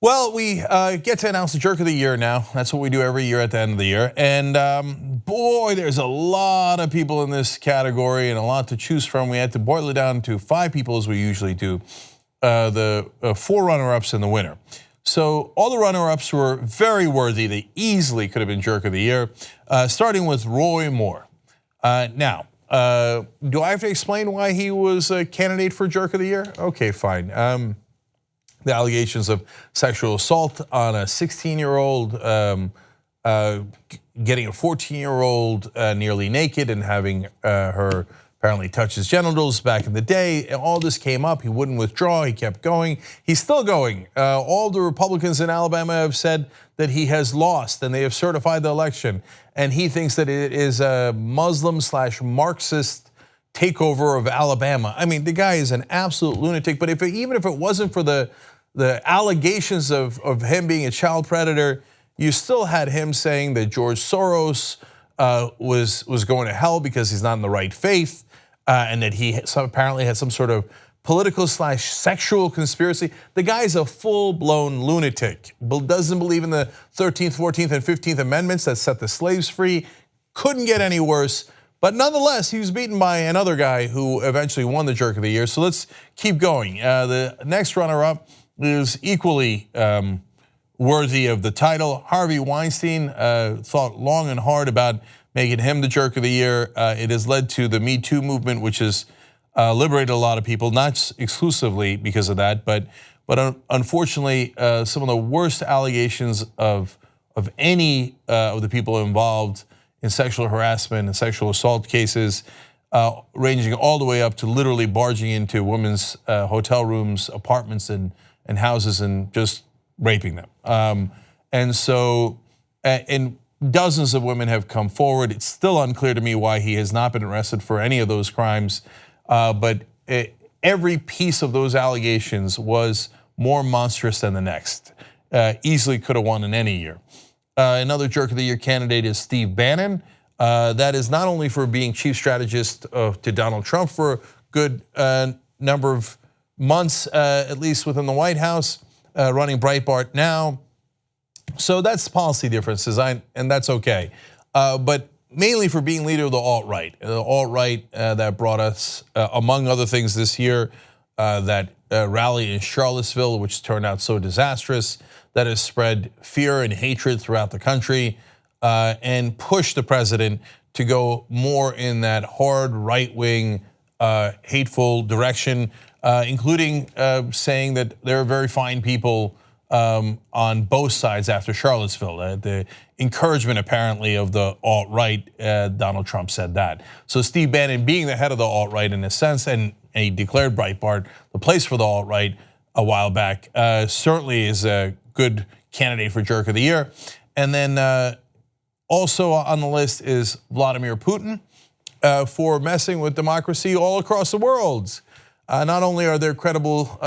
Well, we get to announce the Jerk of the Year now. That's what we do every year at the end of the year. And boy, there's a lot of people in this category and a lot to choose from. We had to boil it down to 5 people as we usually do. The 4 runner-ups and the winner. So all the runner-ups were very worthy. They easily could have been Jerk of the Year, starting with Rory Moore. Now, do I have to explain why he was a candidate for Jerk of the Year? Okay, fine. The allegations of sexual assault on a 16-year-old, getting a 14-year-old nearly naked and having her apparently touch his genitals back in the day. All this came up, he wouldn't withdraw, he kept going. He's still going. All the Republicans in Alabama have said that he has lost and they have certified the election. And he thinks that it is a Muslim/Marxist takeover of Alabama. I mean, the guy is an absolute lunatic, but even if it wasn't for the allegations of him being a child predator, you still had him saying that George Soros was going to hell because he's not in the right faith, and that he apparently had some sort of political/sexual conspiracy. The guy's a full-blown lunatic, doesn't believe in the 13th, 14th, and 15th Amendments that set the slaves free. Couldn't get any worse. But nonetheless, he was beaten by another guy who eventually won the Jerk of the Year. So let's keep going. The next runner-up is equally worthy of the title. Harvey Weinstein thought long and hard about making him the Jerk of the Year. It has led to the Me Too movement, which has liberated a lot of people, not exclusively because of that, but unfortunately, some of the worst allegations of any of the people involved in sexual harassment and sexual assault cases, ranging all the way up to literally barging into women's hotel rooms, apartments, and houses and just raping them. And dozens of women have come forward. It's still unclear to me why he has not been arrested for any of those crimes. But every piece of those allegations was more monstrous than the next. Easily could have won in any year. Another Jerk of the Year candidate is Steve Bannon. That is not only for being chief strategist to Donald Trump for a good number of months, at least within the White House, running Breitbart now. So that's policy differences, and that's okay. But mainly for being leader of the alt-right. The alt-right that brought us, among other things this year, that rally in Charlottesville, which turned out so disastrous, that has spread fear and hatred throughout the country and pushed the president to go more in that hard right-wing hateful direction, including saying that there are very fine people on both sides after Charlottesville. The encouragement apparently of the alt-right, Donald Trump said that. So Steve Bannon being the head of the alt-right in a sense, and he declared Breitbart the place for the alt-right a while back, certainly is a good candidate for Jerk of the Year. And then also on the list is Vladimir Putin for messing with democracy all across the world. Not only are there credible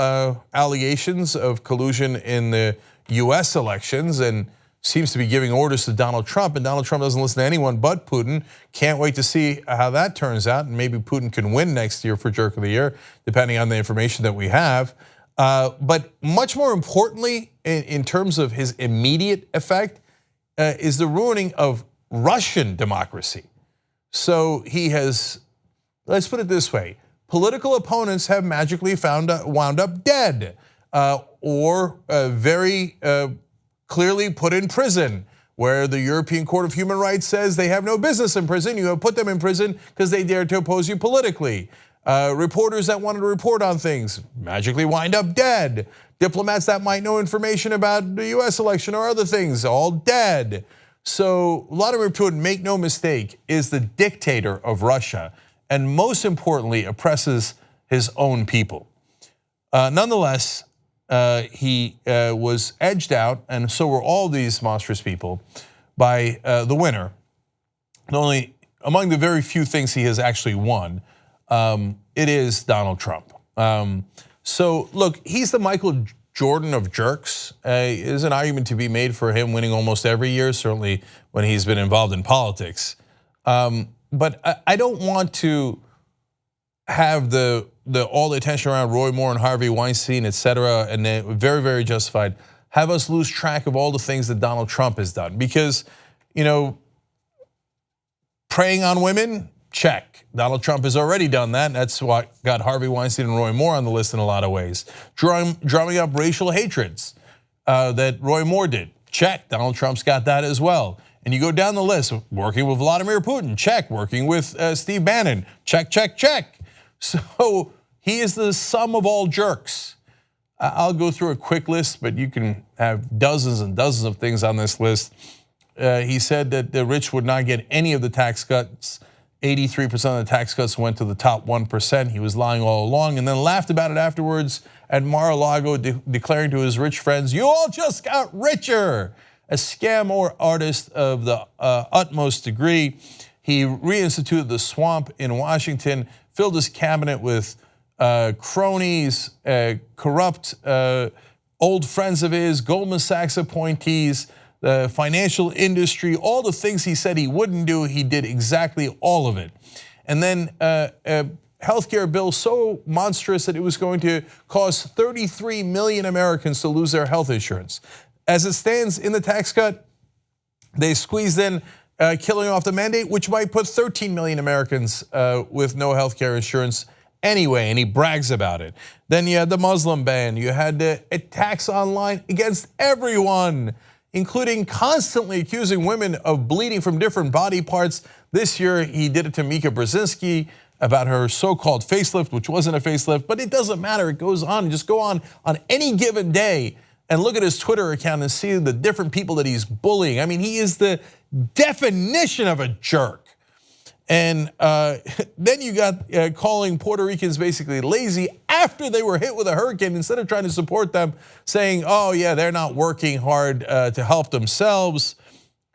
allegations of collusion in the US elections and seems to be giving orders to Donald Trump, and Donald Trump doesn't listen to anyone but Putin. Can't wait to see how that turns out, and maybe Putin can win next year for Jerk of the Year, depending on the information that we have. But much more importantly, in terms of his immediate effect, is the ruining of Russian democracy. So he has, let's put it this way, political opponents have magically wound up dead or very clearly put in prison, where the European Court of Human Rights says they have no business in prison. You have put them in prison because they dared to oppose you politically. Reporters that wanted to report on things magically wind up dead. Diplomats that might know information about the US election or other things, all dead. So Vladimir Putin, make no mistake, is the dictator of Russia, and most importantly, oppresses his own people. Nonetheless, he was edged out, and so were all these monstrous people, by the winner. Not only among the very few things he has actually won, it is Donald Trump. So look, he's the Michael Jordan of jerks. There's an argument to be made for him winning almost every year, certainly when he's been involved in politics. But I don't want to have all the attention around Rory Moore and Harvey Weinstein, et cetera, and very, very justified, have us lose track of all the things that Donald Trump has done. Because, preying on women, check. Donald Trump has already done that. That's what got Harvey Weinstein and Rory Moore on the list in a lot of ways. Drumming up racial hatreds that Rory Moore did, check. Donald Trump's got that as well. And you go down the list, working with Vladimir Putin, check. Working with Steve Bannon, check, check, check. So he is the sum of all jerks. I'll go through a quick list, but you can have dozens and dozens of things on this list. He said that the rich would not get any of the tax cuts. 83% of the tax cuts went to the top 1%. He was lying all along and then laughed about it afterwards at Mar-a-Lago, declaring to his rich friends, "You all just got richer." A scam or artist of the utmost degree. He reinstituted the swamp in Washington, filled his cabinet with cronies, corrupt old friends of his, Goldman Sachs appointees, the financial industry, all the things he said he wouldn't do, he did exactly all of it. And then a healthcare bill so monstrous that it was going to cause 33 million Americans to lose their health insurance. As it stands in the tax cut, they squeezed in killing off the mandate, which might put 13 million Americans with no healthcare insurance anyway, and he brags about it. Then you had the Muslim ban, you had the attacks online against everyone, including constantly accusing women of bleeding from different body parts. This year, he did it to Mika Brzezinski about her so-called facelift, which wasn't a facelift, but it doesn't matter, it goes on. Just go on any given day and look at his Twitter account and see the different people that he's bullying. I mean, he is the definition of a jerk. And then you got calling Puerto Ricans basically lazy after they were hit with a hurricane, instead of trying to support them, saying, oh yeah, they're not working hard to help themselves.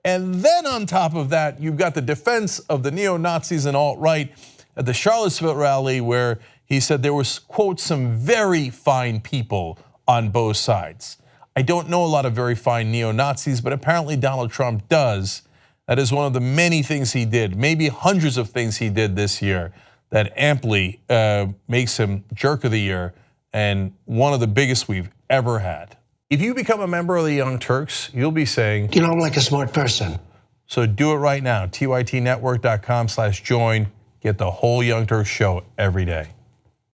And then on top of that, you've got the defense of the neo-Nazis and alt-right at the Charlottesville rally, where he said there was, quote, some very fine people on both sides. I don't know a lot of very fine neo-Nazis, but apparently Donald Trump does. That is one of the many things he did, maybe hundreds of things he did this year that amply makes him Jerk of the Year and one of the biggest we've ever had. If you become a member of the Young Turks, you'll be saying, I'm like a smart person. So do it right now, tytnetwork.com/join. Get the whole Young Turks show every day.